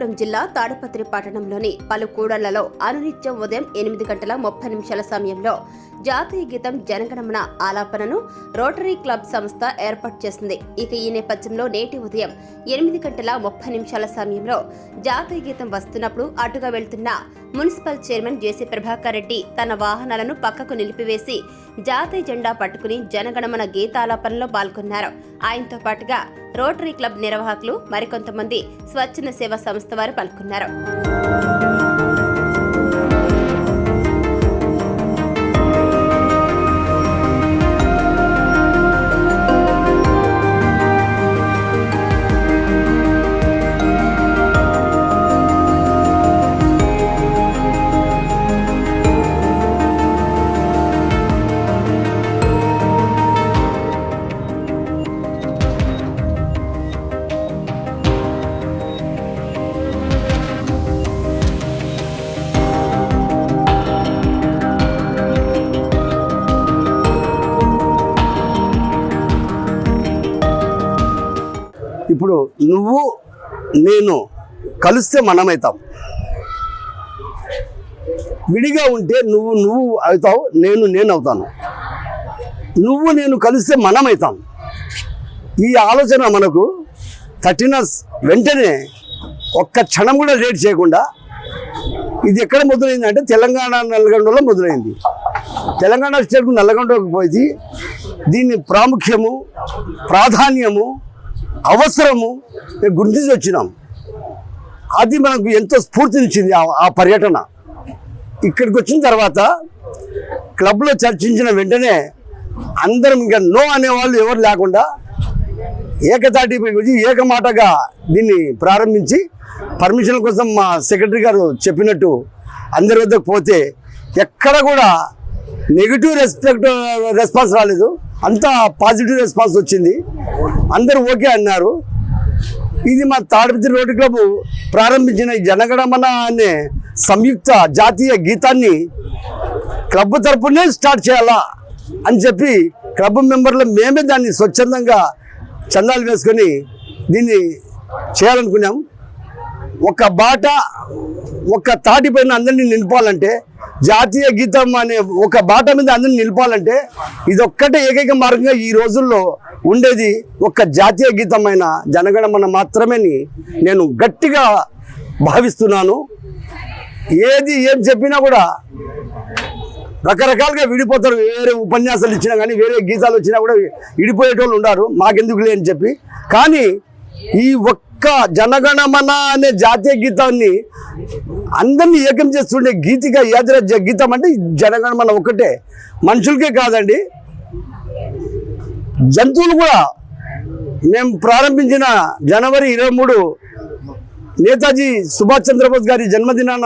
అనంతపురం జిల్లా తాడిపత్రి పట్టణంలోని పలు కూడళ్లలో అనునిత్యం ఉదయం 8:30 సమయంలో జాతీయ గీతం జనగణమన ఆలాపనను రోటరీ క్లబ్ సంస్థ ఏర్పాటు చేసింది. ఇక ఈ నేపథ్యంలో నేటి ఉదయం 8:30 సమయంలో జాతీయ గీతం వస్తున్నప్పుడు అటుగా వెళ్తున్న మున్సిపల్ చైర్మన్ జేసీ ప్రభాకర్ రెడ్డి తన వాహనాలను పక్కకు నిలిపివేసి జాతీయ జెండా పట్టుకుని జనగణమన గీతాలాపనలో పాల్గొన్నారు. ఆయనతో పాటుగా రోటరీ క్లబ్ నిర్వాహకులు మరికొంతమంది స్వచ్ఛంద సేవా సంస్థ వారు పాల్గొన్నారు. ఇప్పుడు నువ్వు నేను కలిస్తే మనమవుతాం. విడిగా ఉంటే నువ్వు అవుతావు, నేను అవుతాను. నువ్వు నేను కలిస్తే మనమవుతాం. ఈ ఆలోచన మనకు తట్టిన వెంటనే ఒక్క క్షణం కూడా లేట్ చేయకుండా ఇది ఎక్కడ మొదలైంది అంటే తెలంగాణ నల్లగొండలో మొదలైంది. తెలంగాణ స్టేట్కు నల్లగొండకు పోయి దీని ప్రాముఖ్యము, ప్రాధాన్యము, అవసరము మేము గుర్తించి వచ్చినాం. అది మనకు ఎంతో స్ఫూర్తినిచ్చింది ఆ పర్యటన. ఇక్కడికి వచ్చిన తర్వాత క్లబ్లో చర్చించిన వెంటనే అందరం ఇంకా నో అనేవాళ్ళు ఎవరు లేకుండా ఏకతాటిపై వచ్చి ఏకమాటగా దీన్ని ప్రారంభించి పర్మిషన్ కోసం మా సెక్రటరీ గారు చెప్పినట్టు అందరి వద్దకు పోతే ఎక్కడ కూడా నెగిటివ్ రెస్పాన్స్ రాలేదు. అంతా పాజిటివ్ రెస్పాన్స్ వచ్చింది. అందరూ ఓకే అన్నారు. ఇది మా తాడిపత్రి రోటరీ క్లబ్ ప్రారంభించిన ఈ జనగణమన అనే సంయుక్త జాతీయ గీతాన్ని క్లబ్ తరపునే స్టార్ట్ చేయాలా అని చెప్పి క్లబ్ మెంబర్లు మేమే దాన్ని స్వచ్ఛందంగా చందాలు వేసుకొని దీన్ని చేయాలనుకున్నాం. ఒక బాట ఒక తాటిపైన అందరినీ నింపాలంటే, జాతీయ గీతం అనే ఒక బాట మీద అందరినీ నిలపాలంటే ఇదొక్కటే ఏకైక మార్గంగా ఈ రోజుల్లో ఉండేది ఒక జాతీయ గీతమైన జనగణమన మాత్రమే నేను గట్టిగా భావిస్తున్నాను. ఏం చెప్పినా కూడా రకరకాలుగా విడిపోతారు. వేరే ఉపన్యాసాలు ఇచ్చినా కానీ, వేరే గీతాలు వచ్చినా కూడా విడిపోయేటోళ్ళు ఉన్నారు, మాకెందుకు లేని చెప్పి. కానీ ఈ ఒక్క జనగణమన అనే జాతీయ గీతాన్ని అందరినీ ఏకం చేస్తుండే యాత్ర గీతం అంటే జనగణమన ఒకటే. మనుషులకే కాదండి, జంతువులు కూడా. మేము ప్రారంభించిన జనవరి 23 నేతాజీ సుభాష్ చంద్రబోస్ గారి జన్మదినాన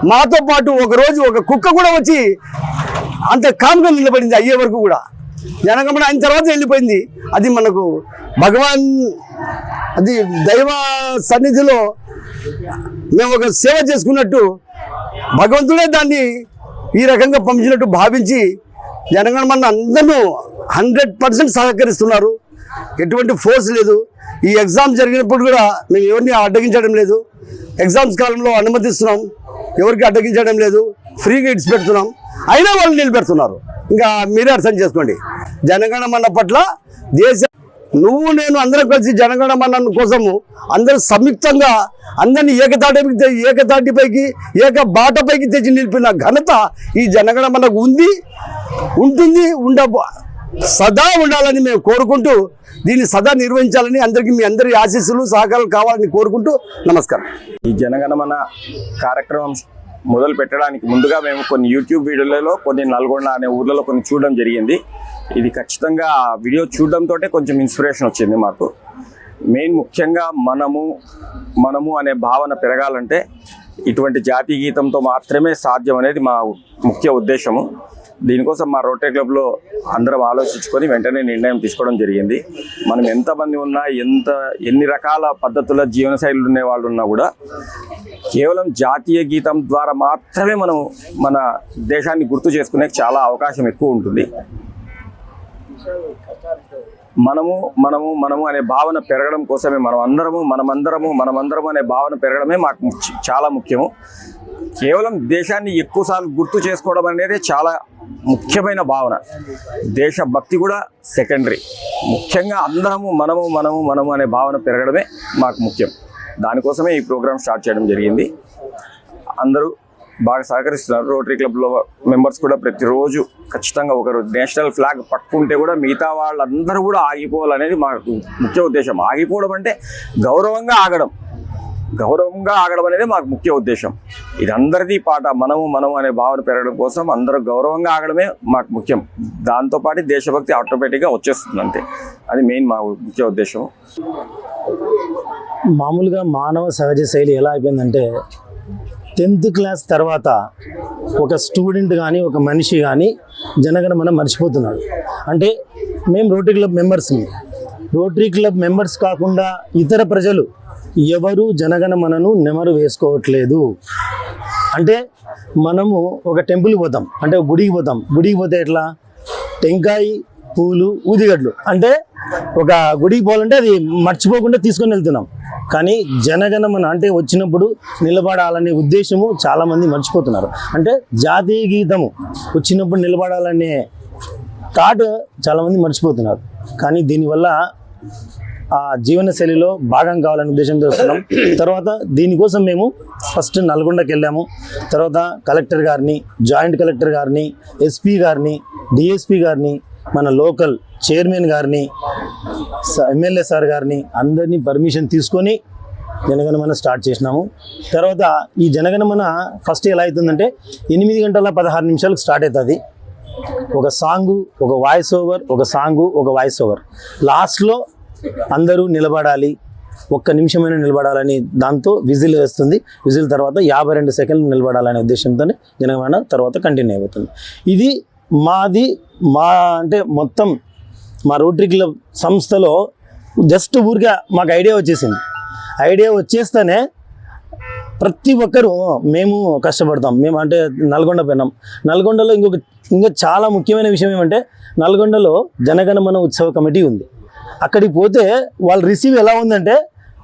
మాతో పాటు ఒకరోజు ఒక కుక్క కూడా వచ్చి అంత కామ్గా నిలబడింది. అయ్యే వరకు కూడా జనగణమన అయిన తర్వాత వెళ్ళిపోయింది. అది మనకు అది దైవ సన్నిధిలో మేము ఒక సేవ చేసుకున్నట్టు, భగవంతుడే దాన్ని ఈ రకంగా పంపించినట్టు భావించి జనగణమన అందరూ 100% సహకరిస్తున్నారు. ఎటువంటి ఫోర్స్ లేదు. ఈ ఎగ్జామ్ జరిగినప్పుడు కూడా మేము ఎవరిని అడ్డగించడం లేదు. ఎగ్జామ్స్ కాలంలో అనుమతిస్తున్నాం, ఎవరికి అడ్డగించడం లేదు. ఫ్రీగా ఇడ్స్ పెడుతున్నాం, అయినా వాళ్ళు నిలబెడుతున్నారు. ఇంకా మీరే అర్థం చేసుకోండి. జనగణమన పట్ల నువ్వు నేను అందరం కలిసి జనగణమన కోసము అందరూ సంయుక్తంగా అందరినీ ఏకతాటిపైకి ఏక బాటపైకి తెచ్చి నిలిపిన ఘనత ఈ జనగణమనకు ఉంటుంది, సదా ఉండాలని మేము కోరుకుంటూ దీన్ని సదా నిర్వహించాలని అందరికీ మీ అందరి ఆశీస్సులు సహకారాలు కావాలని కోరుకుంటూ నమస్కారం. ఈ జనగణమన కార్యక్రమం మొదలు పెట్టడానికి ముందుగా మేము కొన్ని యూట్యూబ్ వీడియోలలో కొన్ని నల్గొండ అనే ఊర్లలో కొన్ని చూడడం జరిగింది. ఇది ఖచ్చితంగా వీడియో చూడడంతో కొంచెం ఇన్స్పిరేషన్ వచ్చింది మాకు. ముఖ్యంగా మనము అనే భావన పెరగాలంటే ఇటువంటి జాతీయ గీతంతో మాత్రమే సాధ్యం అనేది మా ముఖ్య ఉద్దేశము. దీనికోసం మా రోటరీ క్లబ్లో అందరం ఆలోచించుకొని వెంటనే నిర్ణయం తీసుకోవడం జరిగింది. మనం ఎంతమంది ఉన్నా, ఎన్ని రకాల పద్ధతుల జీవనశైలులు ఉండే వాళ్ళు ఉన్నా కూడా కేవలం జాతీయ గీతం ద్వారా మాత్రమే మనం మన దేశాన్ని గుర్తు చేసుకునే చాలా అవకాశం ఎక్కువ ఉంటుంది. మనము మనము మనము అనే భావన పెరగడం కోసమే మనమందరము అనే భావన పెరగడమే మాకు చాలా ముఖ్యము. కేవలం దేశాన్ని ఎక్కువసార్లు గుర్తు చేసుకోవడం అనేది చాలా ముఖ్యమైన భావన. దేశభక్తి కూడా సెకండరీ. ముఖ్యంగా అందరము మనము అనే భావన పెరగడమే మాకు ముఖ్యం. దానికోసమే ఈ ప్రోగ్రామ్ స్టార్ట్ చేయడం జరిగింది. అందరూ బాగా సహకరిస్తున్నారు. రోటరీ క్లబ్లో మెంబర్స్ కూడా ప్రతిరోజు ఖచ్చితంగా ఒకరు నేషనల్ ఫ్లాగ్ పట్టుకుంటే కూడా మిగతా వాళ్ళందరూ కూడా ఆగిపోవాలనేది మాకు ముఖ్య ఉద్దేశం. ఆగిపోవడం అంటే గౌరవంగా ఆగడం అనేది మాకు ముఖ్య ఉద్దేశం. ఇది అందరిది పాట. మనము అనే భావన పెరగడం కోసం అందరూ గౌరవంగా ఆగడమే మాకు ముఖ్యం. దాంతోపాటు దేశభక్తి ఆటోమేటిక్గా వచ్చేస్తుంది అంతే. అది మెయిన్ మా ముఖ్య ఉద్దేశం. మామూలుగా మానవ సహజ శైలి ఎలా అయిపోయిందంటే 10th క్లాస్ తర్వాత ఒక స్టూడెంట్ కానీ ఒక మనిషి కానీ జనగణమన మర్చిపోతున్నాడు. అంటే మేము రోటరీ క్లబ్ మెంబర్స్ని. రోటరీ క్లబ్ మెంబర్స్ కాకుండా ఇతర ప్రజలు ఎవరు జనగణమనను నెమరు వేసుకోవట్లేదు. అంటే మనము ఒక టెంపుల్కి పోతాం, అంటే ఒక గుడికి పోతే ఎట్లా టెంకాయ పూలు ఊదిగడ్లు, అంటే ఒక గుడికి పోవాలంటే అది మర్చిపోకుండా తీసుకొని వెళ్తున్నాం. కానీ జనగణమన అంటే వచ్చినప్పుడు నిలబడాలనే ఉద్దేశము చాలామంది మర్చిపోతున్నారు. అంటే జాతీయ గీతము వచ్చినప్పుడు నిలబడాలనే థాట్ చాలామంది మర్చిపోతున్నారు. కానీ దీనివల్ల ఆ జీవనశైలిలో భాగం కావాలనే ఉద్దేశంతో వస్తున్నాం. తర్వాత దీనికోసం మేము ఫస్ట్ నల్గొండకి వెళ్ళాము. తర్వాత కలెక్టర్ గారిని, జాయింట్ కలెక్టర్ గారిని, ఎస్పీ గారిని, డిఎస్పీ గారిని, మన లోకల్ చైర్మన్ గారిని, ఎమ్మెల్యే సార్ గారిని అందరినీ పర్మిషన్ తీసుకొని జనగణమన స్టార్ట్ చేసినాము. తర్వాత ఈ జనగణమన ఫస్ట్ ఎలా అవుతుందంటే 8:16 స్టార్ట్ అవుతుంది. ఒక సాంగు, ఒక వాయిస్ ఓవర్, ఒక సాంగు, ఒక వాయిస్ ఓవర్. లాస్ట్లో అందరూ నిలబడాలి, 1 నిమిషమైన నిలబడాలని దాంతో విజిల్ వేస్తుంది. విజిల్ తర్వాత 52 సెకండ్లు నిలబడాలనే ఉద్దేశంతో జనగణమన తర్వాత కంటిన్యూ అవుతుంది. ఇది అంటే మొత్తం మా రోటరీ క్లబ్ సంస్థలో జస్ట్ ఊరిగా మాకు ఐడియా వచ్చేస్తేనే ప్రతి ఒక్కరూ మేము కష్టపడతాం. మేము అంటే నల్గొండ పోయినాం. నల్గొండలో ఇంకా చాలా ముఖ్యమైన విషయం ఏమంటే నల్గొండలో జనగణమన ఉత్సవ కమిటీ ఉంది. అక్కడికి పోతే వాళ్ళు రిసీవ్ ఎలా ఉందంటే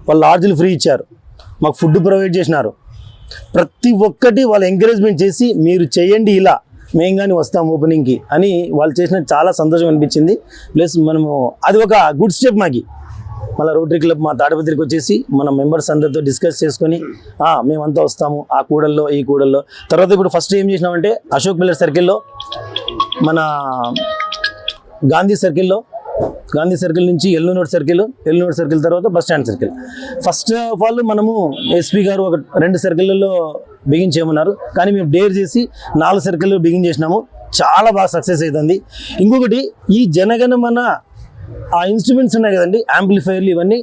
వాళ్ళు లాడ్జ్లు ఫ్రీ ఇచ్చారు, మాకు ఫుడ్ ప్రొవైడ్ చేసినారు. ప్రతి ఒక్కటి వాళ్ళు ఎంకరేజ్మెంట్ చేసి మీరు చేయండి ఇలా, మేము కానీ వస్తాం ఓపెనింగ్కి అని వాళ్ళు చేసిన చాలా సంతోషం అనిపించింది. ప్లస్ మనము అది ఒక గుడ్ స్టెప్ మాకి. మళ్ళీ రోటరీ క్లబ్ మా తాడిపత్రికి వచ్చేసి మన మెంబర్స్ అందరితో డిస్కస్ చేసుకొని మేమంతా వస్తాము ఆ కూడల్లో ఈ కూడల్లో. తర్వాత ఇప్పుడు ఫస్ట్ ఏం చేసినామంటే అశోక్ పిల్లర్ సర్కిల్లో, మన గాంధీ సర్కిల్ నుంచి ఎల్లునోడ్ సర్కిల్ తర్వాత bus stand circle. First of all మనము ఎస్పీ గారు ఒక 2 సర్కిళ్ళలో బిగిన్ చేయమన్నారు. కానీ మేము డేర్ చేసి 4 సర్కిల్లో బిగిన్ చేసినాము. చాలా బాగా సక్సెస్ అవుతుంది. ఇంకొకటి ఈ జనగణమన ఆ ఇన్స్ట్రుమెంట్స్ ఉన్నాయి కదండి, యాంప్లిఫైర్లు, ఇవన్నీ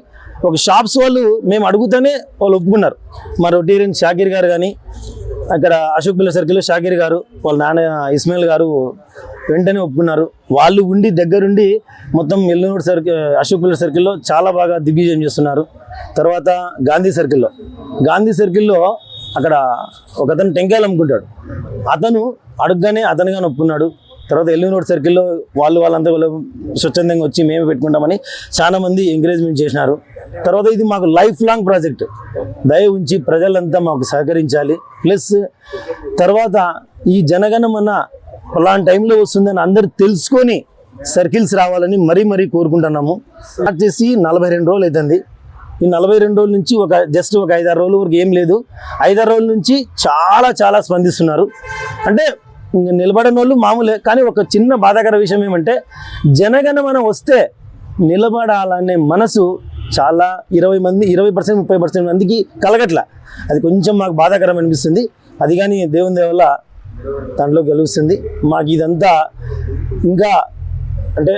ఒక షాప్స్ వాళ్ళు మేము అడుగుతూనే వాళ్ళు ఒప్పుకున్నారు. మా రొటీరియన్ షాకీర్ గారు కానీ, అక్కడ అశోక్ పిల్లర్ సర్కిల్లో షాకీర్ గారు, వాళ్ళ నాన్న ఇస్మాయిల్ గారు వెంటనే ఒప్పుకున్నారు. వాళ్ళు ఉండి దగ్గరుండి మొత్తం ఎల్లునోడ్ అశోక్ పిల్లర్ సర్కిల్లో చాలా బాగా దిగ్విజయం చేస్తున్నారు. తర్వాత గాంధీ సర్కిల్లో అక్కడ ఒకతను టెంకాయలు అమ్ముకుంటాడు. అతను అడుగ్గానే అతనుగానే ఒప్పుకున్నాడు. తర్వాత ఎల్లునోడ్ సర్కిల్లో వాళ్ళంతా స్వచ్ఛందంగా వచ్చి మేమే పెట్టుకుంటామని చాలా మంది ఎంకరేజ్మెంట్ చేసినారు. తర్వాత ఇది మాకు లైఫ్ లాంగ్ ప్రాజెక్ట్. దయ ఉంచి ప్రజలంతా మాకు సహకరించాలి. ప్లస్ తర్వాత ఈ జనగణమన అలాంటి టైంలో వస్తుందని అందరూ తెలుసుకొని సర్కిల్స్ రావాలని మరీ కోరుకుంటున్నాము. స్టార్ట్ చేసి 42 రోజులు అవుతుంది. ఈ 42 రోజుల నుంచి జస్ట్ ఒక 5-6 రోజుల వరకు ఏం లేదు. 5-6 రోజుల నుంచి చాలా స్పందిస్తున్నారు. అంటే నిలబడిన వాళ్ళు మామూలే. కానీ ఒక చిన్న బాధాకర విషయం ఏమంటే జనగణమన వస్తే నిలబడాలనే మనసు చాలా 20% 30% మందికి కలగట్ల. అది కొంచెం మాకు బాధాకరం అనిపిస్తుంది. అది కానీ దేవుని దయ వల్ల దాంట్లో గెలుస్తుంది. మాకు ఇదంతా ఇంకా అంటే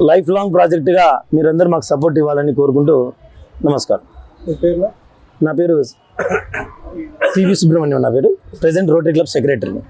లైఫ్ లాంగ్ ప్రాజెక్టుగా మీరందరూ మాకు సపోర్ట్ ఇవ్వాలని కోరుకుంటూ నమస్కారం. నా పేరు పివి సుబ్రహ్మణ్యం. నా పేరు ప్రెసిడెంట్ రోటరీ క్లబ్ సెక్రటరీని.